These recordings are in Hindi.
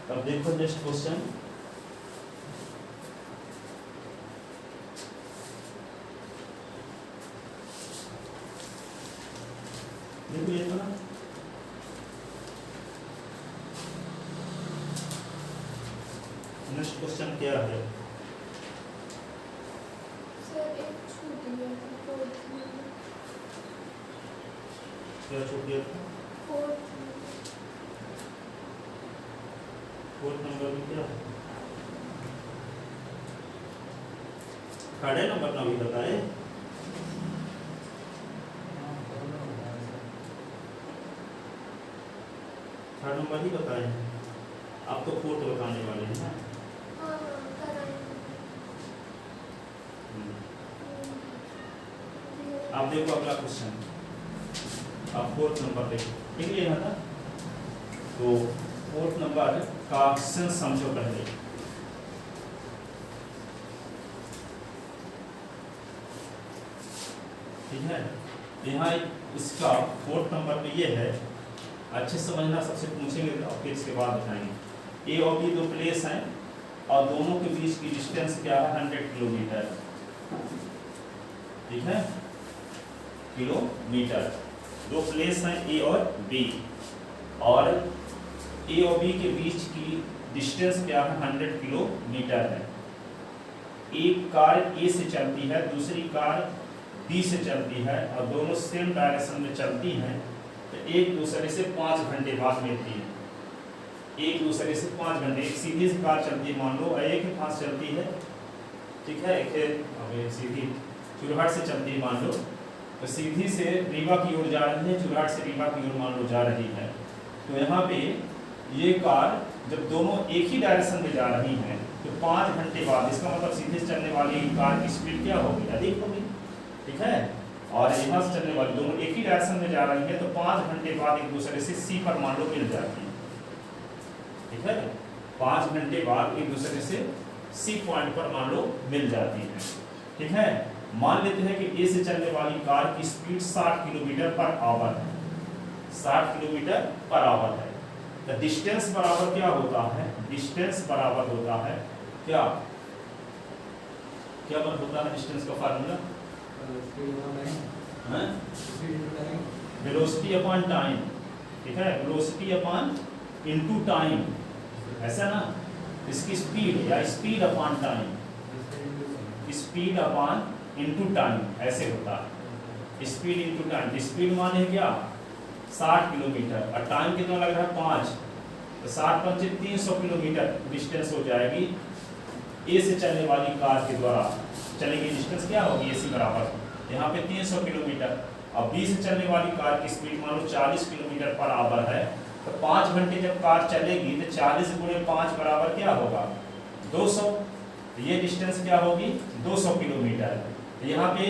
अब देखो नेक्स्ट क्वेश्चन। देखो ये तो ना नेक्स्ट क्वेश्चन क्या है? सर एक छूट गया था, फोर्थ नंबर। क्या छूट गया था? फोर्थ नंबर में क्या है? खड़े नंबर ना भी बताए। थर्ड नंबर ही बताए हैं, आप तो फोर्थ बताने वाले हैं ना। हाँ कराएंगे। आप देखो अगला क्वेश्चन, आप फोर्थ नंबर देखो, ठीक है यहाँ था। तो फोर्थ नंबर का क्वेश्चन समझो पहले। ठीक है, यहाँ इसका फोर्थ नंबर में ये है, अच्छे से समझना, सबसे पूछेंगे तो फिर इसके बाद बताएंगे। ए और बी दो प्लेस हैं और दोनों के बीच की डिस्टेंस क्या है? 100 किलोमीटर। ठीक है, किलोमीटर। दो प्लेस हैं ए और बी, और ए और बी के बीच की डिस्टेंस क्या है? 100 किलोमीटर है। एक कार ए से चलती है, दूसरी कार बी से चलती है, और दोनों सेम डायरेक्शन में चलती हैं, तो एक दूसरे से 5 घंटे बाद मिलती है। एक दूसरे से 5 घंटे, एक सीधी सी कार चलती है मान लो, एक के पास चलती है, ठीक है, एक सीधी चुरहट से चलती है मान लो, तो सीधी से रीवा की ओर जा रही है, चुरहट से रीवा की ओर मान लो जा रही है। तो यहाँ पे ये कार जब दोनों एक ही डायरेक्शन में जा रही हैं, तो 5 घंटे बाद, इसका मतलब सीधे से चलने वाली कार की स्पीड क्या होगी? अधिक होगी। ठीक है, और यहाँ से चलने वाली दोनों एक ही डायरेक्शन में जा रही है, तो 5 घंटे बाद एक दूसरे से सी पर मान लो मिल जाती है। ठीक है, 5 घंटे बाद एक दूसरे से सी पॉइंट पर मान लो मिल जाती है। ठीक है, मान लेते हैं कि ए से चलने वाली कार की स्पीड 60 किलोमीटर पर आवर है। 60 किलोमीटर पर आवर है, तो डिस्टेंस बराबर क्या होता है? डिस्टेंस बराबर होता है क्या? क्या होता है डिस्टेंस का फार्मूला? Velocity upon time. ठीक है, वेलोसिटी अपॉन इनटू टाइम, ऐसा ना। इसकी स्पीड या speed upon time, speed upon into time, ऐसे होता है। स्पीड इनटू टाइम, स्पीड मान है क्या? 60 किलोमीटर, और टाइम कितना लग रहा है? 5, तो 60 × 5 300 किलोमीटर डिस्टेंस हो जाएगी। ए से चलने वाली कार के द्वारा चलेगी डिस्टेंस क्या होगी? ए सी बराबर यहाँ पे 300 किलोमीटर, और बी से चलने वाली कार की स्पीड मान लो 40 किलोमीटर पर आवर है, तो 5 घंटे जब कार चलेगी तो 40 × 5 बराबर क्या होगा? 200। तो ये डिस्टेंस क्या होगी? 200 किलोमीटर। तो यहाँ पे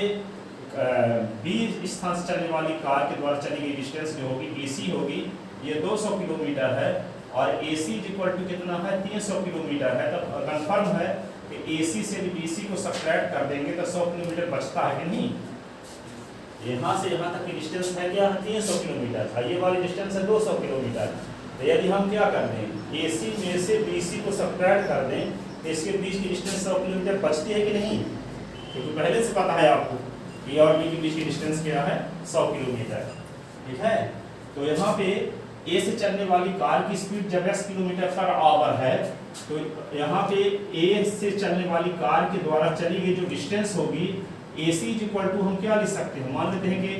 बी स्थान से चलने वाली कार के द्वारा चली गई डिस्टेंस जो होगी AC होगी, ये 200 किलोमीटर है, और AC = कितना है? 300 किलोमीटर है। तो कन्फर्म है कि AC से BC को सब्ट्रैक्ट कर देंगे तो 100 किलोमीटर बचता है कि नहीं? यहाँ से यहाँ तक की डिस्टेंस है क्या? 300 किलोमीटर था, ये वाली डिस्टेंस है 200 किलोमीटर। तो यदि हम क्या कर दें? AC में से BC को सब्ट्रैक्ट कर दें, तो इसके बीच की डिस्टेंस 100 किलोमीटर बचती है कि नहीं? क्योंकि पहले से पता है आपको A और B के बीच की डिस्टेंस क्या है? 100 किलोमीटर। ठीक है, तो यहाँ पे ए से चलने वाली कार की स्पीड जब 10 किलोमीटर पर आवर है, तो यहाँ पे ए से चलने वाली कार के द्वारा चली गई जो डिस्टेंस होगी AC = हम क्या लिख सकते हैं? मान लेते हैं कि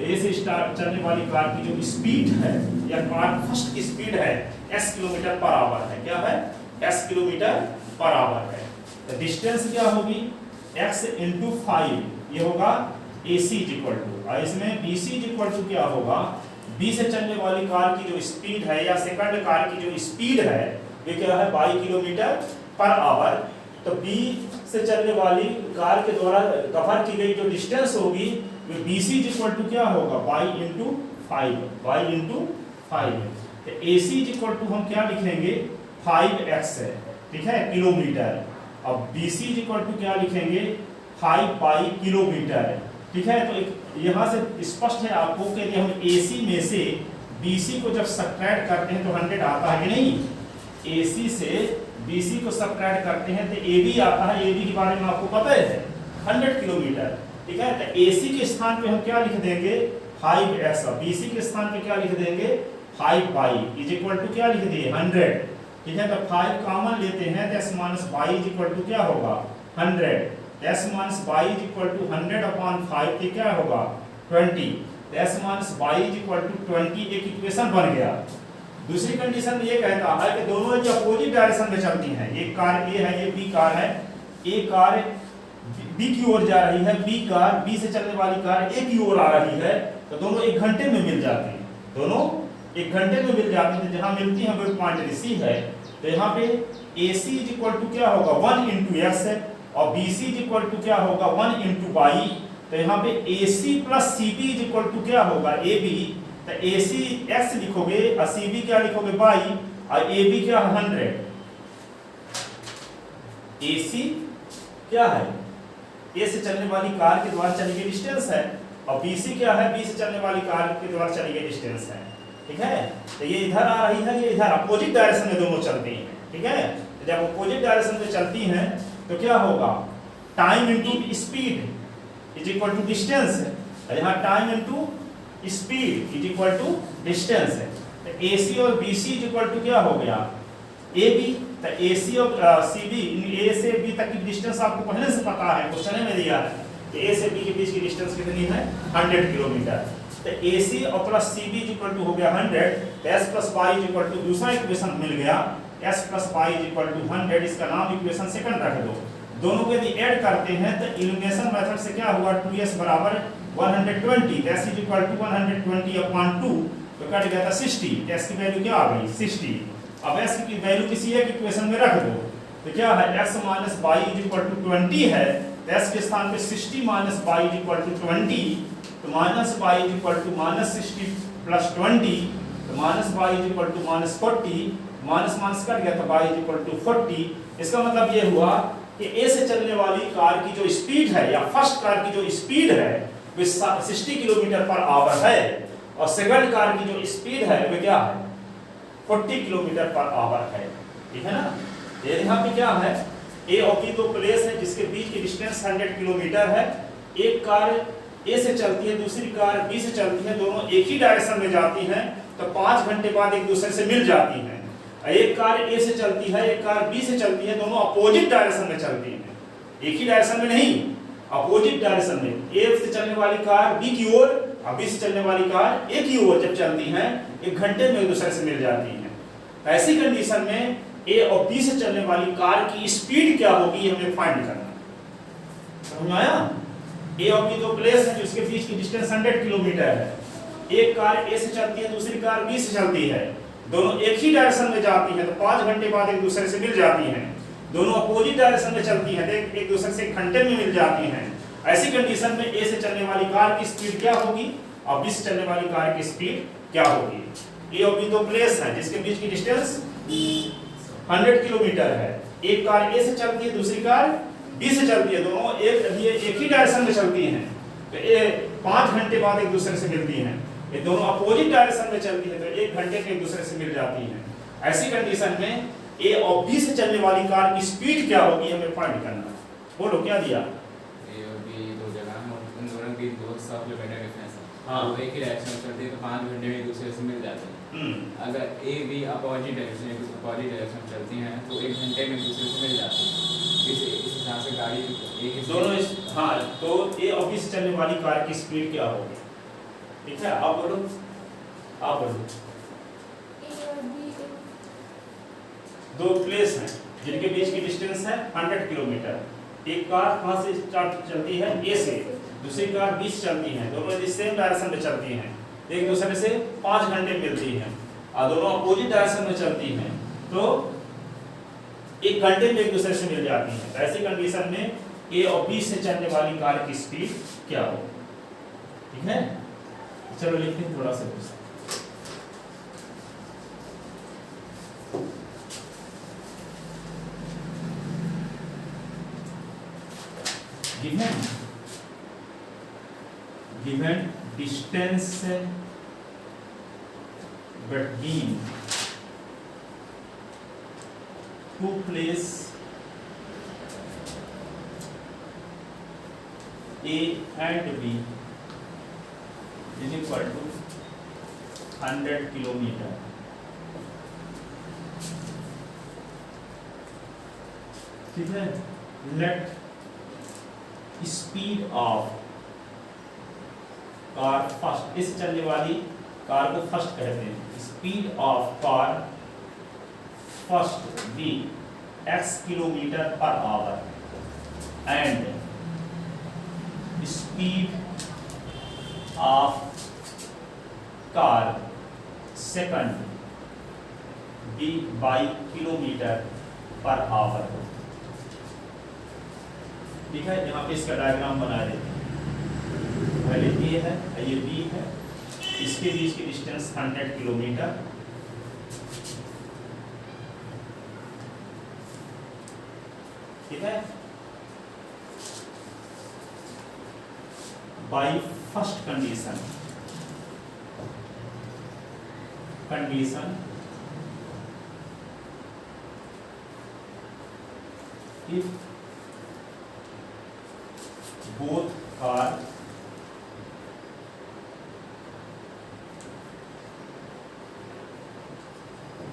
ए से चलने वाली कार की जो स्पीड है, या कार फर्स्ट की स्पीड है, s किलोमीटर पर आवर है। क्या है? s किलोमीटर पर आवर है। तो डिस्टेंस क्या होगी? x × 5, ये होगा AC = और इसमें BC = क्या होगा? बी से चलने वाली कार की जो स्पीड है, या सेकंड कार की जो स्पीड है, वे क्या है? 22 किलोमीटर पर आवर। तो बी से चलने वाली कार के द्वारा कवर की गई जो डिस्टेंस होगी, वो BC = क्या होगा? 22 × 5, 22 × 5। तो AC = हम क्या लिखेंगे? 5x है, ठीक है, किलोमीटर। अब BC = क्या लिखेंगे? 5 किलोमीटर। ठीक है, तो यहाँ से स्पष्ट है आपको कि यदि हम AC में से BC को जब सब्ट्रैक्ट करते हैं तो 100 आता है कि नहीं? AC से BC को सब्ट्रैक्ट करते हैं तो AB आता है। AB के बारे में आपको पता है 100 किलोमीटर, ठीक है। तो AC के स्थान पे हम क्या लिख देंगे 5x, BC के स्थान पे क्या लिख देंगे 5y इज इक्वल टू क्या लिख दिए 100, ठीक है। तो 5 कॉमन लेते हैं तो s minus y is equal to क्या होगा 100, s minus y is equal to 100 upon 5 तो क्या होगा 20, तो s minus y is equal to 20 एक इक्वेशन बन गया। दूसरी कंडीशन ये कहता है कि दोनों जो अपोजिट डायरेक्शन में चलती हैं, एक कार A है ये B कार है, A कार B की ओर जा रही है, B कार B से चलने वाली कार A की ओर आ रही है, तो दोनों 1 घंटे में मिल जाती हैं, दोनों 1 घंटे में मिल जाती हैं। जहां मिलती हैं वो पॉइंट C है, तो यहाँ पे AC इज इक्वल टू क्या होगा 1 इंटू x है और BC इज इक्वल टू क्या होगा 1 इंटू y, तो यहाँ पे AC plus CB is equal to क्या होगा AB, तो AC x लिखोगे और CB क्या लिखोगे y और AB क्या है 100। AC क्या है A से चलने वाली कार के द्वारा चली गई डिस्टेंस है और BC क्या है B से चलने वाली कार के द्वारा चली गई डिस्टेंस है, ठीक है। तो ये इधर आ रही है, ये इधर अपोजिट डायरेक्शन में दोनों चलती हैं, ठीक है। तो जब अपोजिट डायरेक्शन में चलती हैं तो क्या होगा time into speed is equal to distance है। यहाँ time into speed is equal to distance है। तो AC और BC इज इक्वल टू क्या हो गया AB, तो AC और CB A से B तक की डिस्टेंस आपको पहले से पता है, क्वेश्चन में दिया है कि A से B के बीच की डिस्टेंस कितनी है 100 किलोमीटर। तो AC और plus CB is equal to हो गया 100, तो S plus y is equal to दूसरा इक्वेशन मिल गया S plus y is equal to 100, इसका नाम इक्वेशन सेकंड रख दो। दोनों को यदि ऐड करते हैं तो इल्यूमिनेशन मेथड से क्या हुआ 2s बराबर 120, तो s is equal to 120 upon 2, तो कट गया था 60, तो s की वैल्यू क्या आ गई 60। अब s की वैल्यू किसी एक इक्वेशन में रख दो, तो क्या है x minus y is equal to 20 है, तो s के स्थान पे 60 minus y is equal to 20, तो minus y is equal to minus 60 plus 20, तो minus y is equal to minus 40, minus minus cut गया था y इज इक्वल टू 40। इसका मतलब ये हुआ कि A से चलने वाली कार की जो स्पीड है या फर्स्ट कार की जो स्पीड है वो 60 किलोमीटर पर आवर है और सेकंड कार की जो स्पीड है वो क्या है 40 किलोमीटर पर आवर है, ठीक है ना। ये यहाँ पे क्या है A और B दो प्लेस है जिसके बीच की डिस्टेंस 100 किलोमीटर है। एक कार A से चलती है, दूसरी कार B से चलती है, दोनों एक ही डायरेक्शन में जाती हैं, तो 5 घंटे बाद एक दूसरे से मिल जाती हैं। एक कार A से चलती है, एक कार B से चलती है, दोनों अपोजिट डायरेक्शन में चलती हैं, एक ही डायरेक्शन में नहीं, अपोजिट डायरेक्शन में। A से चलने वाली कार B की ओर और B से चलने वाली कार A की ओर जब चलती हैं 1 घंटे में एक दूसरे से मिल जाती हैं। ऐसी कंडीशन में A और B से चलने वाली कार की स्पीड क्या होगी हमें फाइंड करना, समझ में आया। A और B दो प्लेस हैं जिसके बीच की डिस्टेंस 100 किलोमीटर है। एक कार A से चलती है, दूसरी कार B से चलती है, दोनों एक ही डायरेक्शन में जाती हैं, तो 5 घंटे बाद एक दूसरे से मिल जाती हैं। दोनों अपोजिट डायरेक्शन में चलती हैं, एक दूसरे से 1 घंटे में मिल जाती हैं। ऐसी कंडीशन में A से चलने वाली कार की स्पीड क्या होगी और B से चलने वाली कार की स्पीड क्या होगी। A और B दो प्लेस हैं जिसके बीच की डिस्टेंस 100 किलोमीटर है। एक कार A से चलती है, दूसरी कार B से चलती है, दोनों एक ही डायरेक्शन में चलती हैं, तो 5 घंटे बाद एक दूसरे से मिलती हैं। ये दोनों अपोजिट डायरेक्शन में चलती है तो 1 घंटे में एक दूसरे से मिल जाती हैं। ऐसी कंडीशन में A और B से चलने वाली कार की स्पीड क्या होगी हमें फाइंड करना। बोलो क्या दिया। A और B दो जगह हैं और उन दोनों के बीच 200 किलोमीटर डिफरेंस है। हाँ। वो एक ही डायरेक्शन में चलती है तो 5 घंटे में एक दूसरे से मिल जाते हैं। अगर A B अपोजिट डायरेक्शन में चलती हैं तो 1 घंटे में एक दूसरे से मिल जाती हैं। इस हिसाब से गाड़ी एक दोनों हाँ, तो A और B से चलने वाली कार की स्पीड क्या होगी, ठीक है। आप बोलो, आप बोलो। A और B दो प्लेस हैं जिनके बीच की डिस्टेंस है 100 किलोमीटर। एक कार कहाँ से स्टार्ट चलती है A से, दूसरी कार B से चलती है, दोनों यदि सेम डायरेक्शन में चलती हैं, एक दूसरे से 5 घंटे मिलती हैं और दोनों अपोजिट डायरेक्शन में चलती हैं तो 1 घंटे में एक दूसरे से मिल जाती हैं। तो ऐसी कंडीशन में A और B से चलने वाली कार की स्पीड क्या हो, ठीक है। चलो लिखते हैं थोड़ा सा कुछ। given distance between two place A and B is equal to 100 kilometre. ठीक है, let speed of car first, इस चलने वाली कार को फर्स्ट कहते हैं, speed of car first be x kilometre per hour and speed of car second be y kilometre per hour. ठीक है, यहाँ पे इसका डायग्राम बना देते हैं। पहले ए है, ये बी है, इसके बीच की डिस्टेंस 100 किलोमीटर। ठीक है, by first condition if both are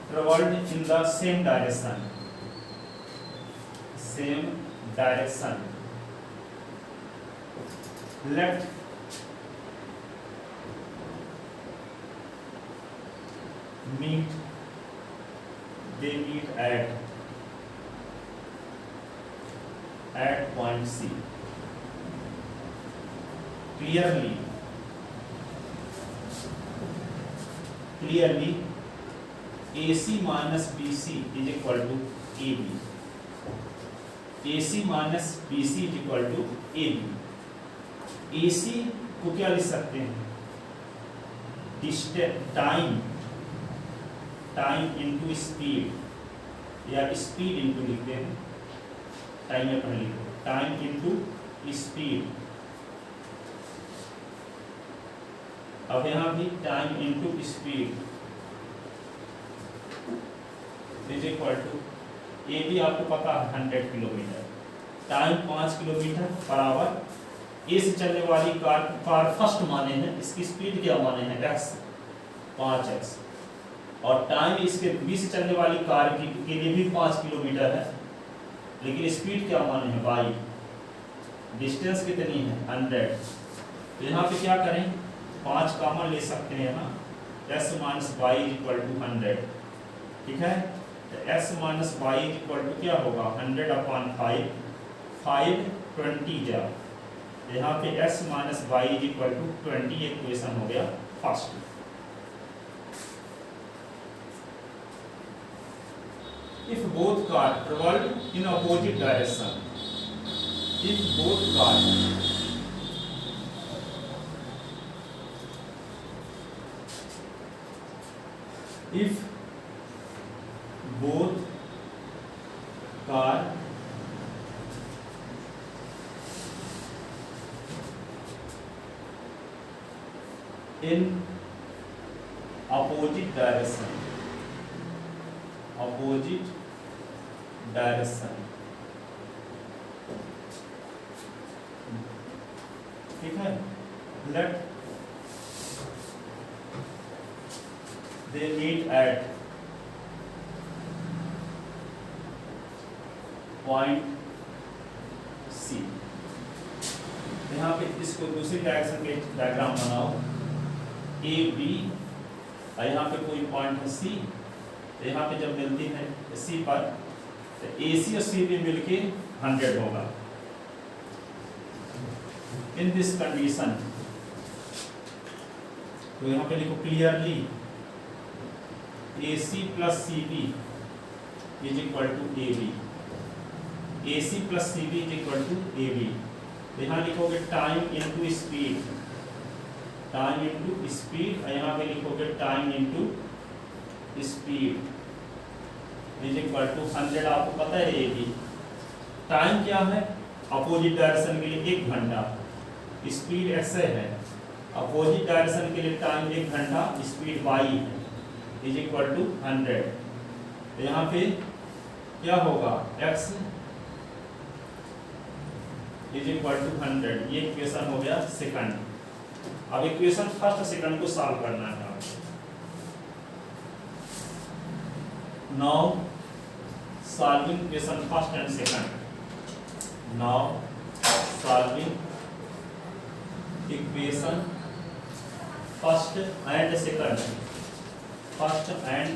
traveled in the same direction let they meet at point C। clearly AC minus BC is equal to AB। AC minus BC is equal to AB। AC को क्या लिख सकते हैं? टाइम इंटू स्पीड या स्पीड इंटू लिखते हैं, टाइम में पहले लिखो, टाइम इंटू स्पीड। अब यहाँ भी time into speed is equal to A भी आपको पता है 100 kilometre, time 5 kilometre per hour. A से चलने वाली कार फर्स्ट माने हैं, इसकी स्पीड क्या माने हैं? x 5x, और टाइम इसके बी से चलने वाली कार के लिए भी 5 किलोमीटर है, लेकिन स्पीड क्या माने हैं? बाई डिस्टेंस कितनी है? 100। तो यहाँ पे क्या करें? 5 कॉमन ले सकते हैं ना, s minus y equal to 100। ठीक है, तो s minus y equal to क्या होगा? 100/5, 5 20 जा, यहाँ पे s minus y equal to 20 equation हो गया first. If both cars travel in opposite direction, if both cars in opposite direction, ठीक है, let they meet at point C। यहाँ पे इसको दूसरी डायरेक्शन के डायग्राम बनाओ, ए बी, और यहाँ पे कोई पॉइंट है सी। तो यहाँ पे जब मिलती है सी पर, तो ए सी और सी भी मिलके 100 होगा। इन दिस कंडीशन, तो यहाँ पे लिखो clearly A C plus C B is equal to A B, A C plus C B is equal to A B. यहाँ लिखोगे time into speed, time into speed, और यहाँ पे लिखोगे time into speed is equal to 100। आपको पता है ये भी टाइम क्या है? अपोजिट डायरेक्शन के लिए 1 घंटा, स्पीड ऐसे है, अपोजिट डायरेक्शन के लिए टाइम 1 घंटा, स्पीड y है, इज इक्वल टू 100। तो यहाँ पे क्या होगा x इज इक्वल टू 100। ये इक्वेशन हो गया सेकंड। अब इक्वेशन फर्स्ट सेकंड को सॉल्व करना है। Now solving equation first and second. Now solving equation first and second. First and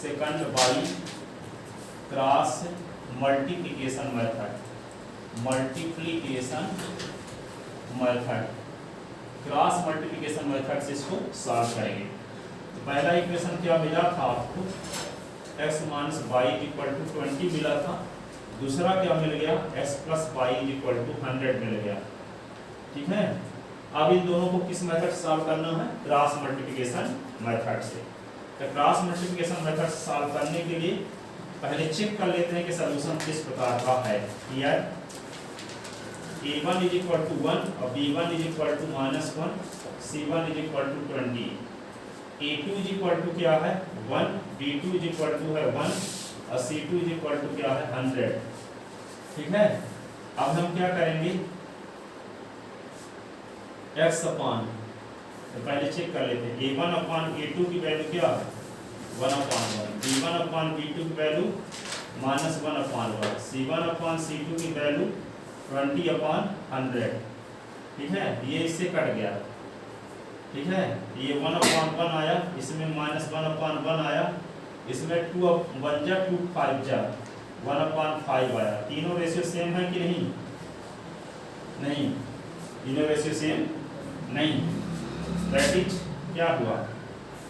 second by cross multiplication method. Multiplication method, cross multiplication method से इसको सॉल्व करेंगे। तो पहला इक्वेशन क्या मिला था आपको, x minus y equal to 20 मिला था। दूसरा क्या मिल गया, x plus y equal to 100 मिल गया। ठीक है, अब इन दोनों को किस मेथड से सॉल्व करना है, क्रॉस मल्टीप्लिकेशन मेथड से। तो क्रॉस मल्टीप्लिकेशन मेथड से सॉल्व करने के लिए पहले चेक कर लेते हैं कि सलूशन किस प्रकार का है। यार a1 इज इक्वल टू 1 और b1 is equal to -1, c1 is equal to 20, a2 is equal to क्या है 1, b2 इज इक्वल टू है 1 और c2 इज इक्वल टू क्या है 100। ठीक है, अब हम क्या करेंगे, x अपान, तो पहले चेक कर लेते हैं, a1 अपान a2 की वैल्यू क्या है 1/1, b1 अपान b2 की वैल्यू -1/1, c1 अपान c2 की वैल्यू 20/100। ठीक है, ये इससे कट गया। ठीक है, ये 1/1 आया, इसमें -1/1 आया, इसमें 2 1 जा 2 5 जा 1/5 आया। तीनों रेशियो सेम है कि नहीं, नहीं, तीनों रेशियो सेम नहीं। दैट इज क्या हुआ,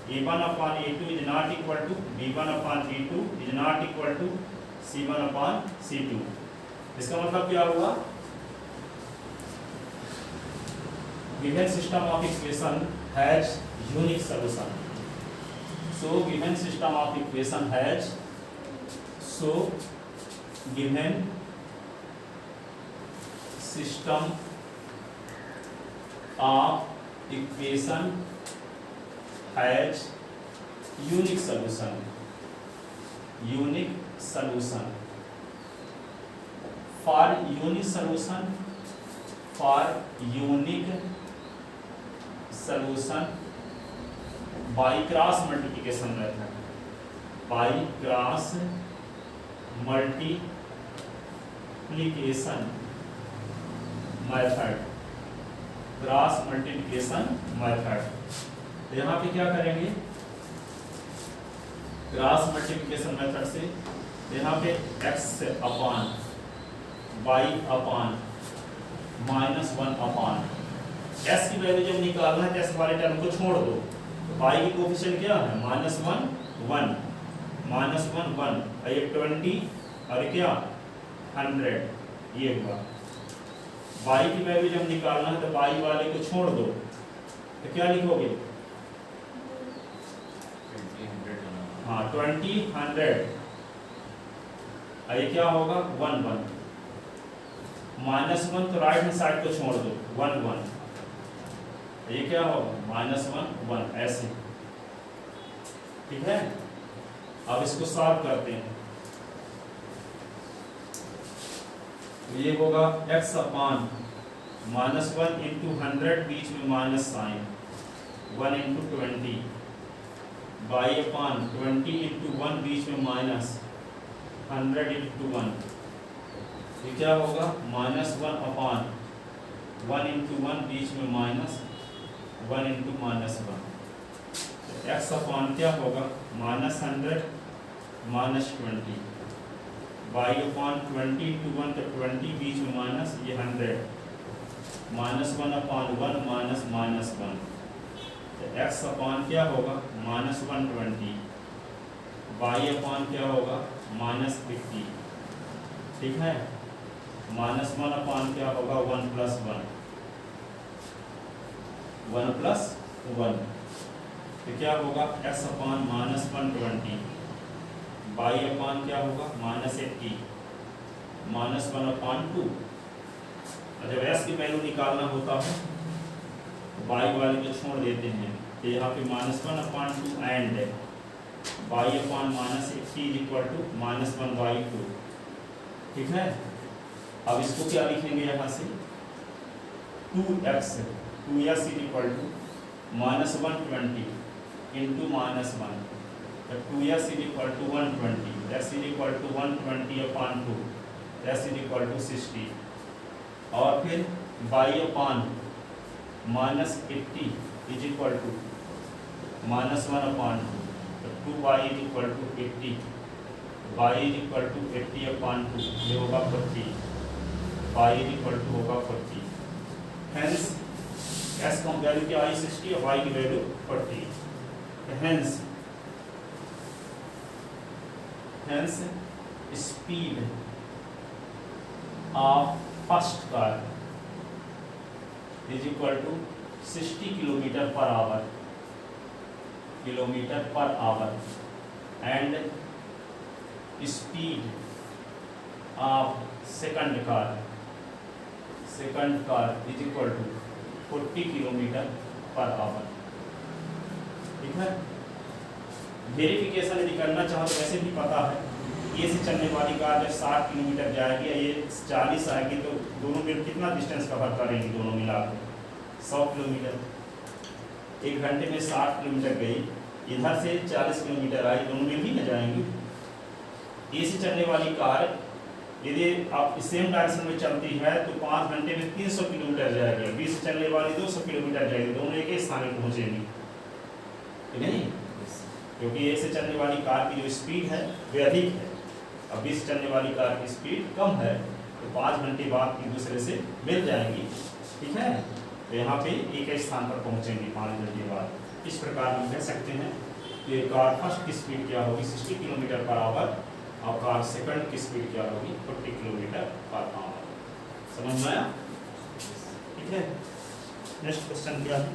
a1/a2 is not equal to b1/b2 is not equal to c1/c2। इसका मतलब क्या हुआ, given system of equation has unique solution. So given system of equation has, so given system of equation has unique solution. Unique solution. For unique solution, for unique solution by cross multiplication method, by cross multiplication method, cross multiplication method। तो यहाँ पे क्या करेंगे, क्रॉस मल्टीप्लिकेशन मेथड से यहाँ पे x अपान y अपान -1 अपान s की वैल्यू जब निकालना है तो s वाले टर्म को छोड़ दो। तो y की कोफिशिएंट क्या है -1 1 -1 1 और ये 20 और क्या 100, ये हुआ। y की वैल्यू जब निकालना है तो y वाले को छोड़ दो, तो क्या लिखोगे, हाँ 20 100 और ये क्या होगा 1 1, -1 तो राइट हैंड साइड को छोड़ दो 1 1, ये क्या होगा -1 1 ऐसे। ठीक है, अब इसको सॉल्व करते हैं। तो ये होगा x अपान -1 इंटू 100, बीच में माइनस साइन, 1 इंटू 20 y अपान 20 इंटू 1, बीच में माइनस 100 इंटू 1, ये क्या होगा -1 अपान 1 इंटू 1, बीच में माइनस 1 इंटू -1। तो x अपान क्या होगा -100 -20, y अपान 20 इंटू 1 तो 20, बीच में माइनस ये 100, -1 अपान 1 -1। तो x अपान क्या होगा -120, y अपान क्या होगा -50। ठीक है, -1 अपान क्या होगा 1 + 1, 1 + 1। तो क्या होगा x अपान -120, y अपान क्या होगा -80, -1 अपान 2। और जब s की वैल्यू निकालना होता है तो y वाले को छोड़ देते हैं, तो यहाँ पे -1 upon 2 and y upon minus 80 is equal to -1/2। ठीक है, अब इसको क्या लिखेंगे यहाँ से 2x is equal to -120 into -1, तो 2s is equal to 120, s is equal to 120 upon 2, s is equal to 60, और फिर y upon -80 is equal to -1 upon 2, तो 2y is equal to 80, y is equal to 80 upon 2, ये होगा 40, y इज इक्वल टू होगा 40। हेंस s का वैल्यू क्या आई 60 और y की value 40। Hence speed of first car is equal to 60 kilometer per hour, and speed of second car is equal to 40 kilometer per hour। ठीक है, वेरिफिकेशन यदि करना चाहो तो वैसे भी पता है, ये से चलने वाली कार जब 60 किलोमीटर जाएगी, ये 40 आएगी, तो दोनों में कितना डिस्टेंस कवर करेंगी दोनों मिला के 100 किलोमीटर। 1 घंटे में 60 किलोमीटर गई, इधर से 40 किलोमीटर आई, दोनों में भी न जाएंगी। ये से चलने वाली कार यदि आप सेम डायरेक्शन में चलती है तो 5 घंटे में 300 किलोमीटर जाएगी, 20 से चलने वाली 200 किलोमीटर जाएगी, दोनों एक ही स्थान में पहुँचेंगी नहीं, क्योंकि ए से चलने वाली कार की जो स्पीड है वे अधिक है, अब बी से चलने वाली कार की स्पीड कम है, तो 5 घंटे बाद एक दूसरे से मिल जाएंगी। ठीक है, तो यहाँ पे एक ही स्थान पर पहुँचेंगे 5 घंटे बाद। इस प्रकार हम कह सकते हैं कि कार फर्स्ट की स्पीड क्या होगी 60 किलोमीटर पर आवर, और कार सेकंड की स्पीड क्या होगी 40 किलोमीटर पर आवर। समझ में आया? ठीक है, नेक्स्ट क्वेश्चन क्या है?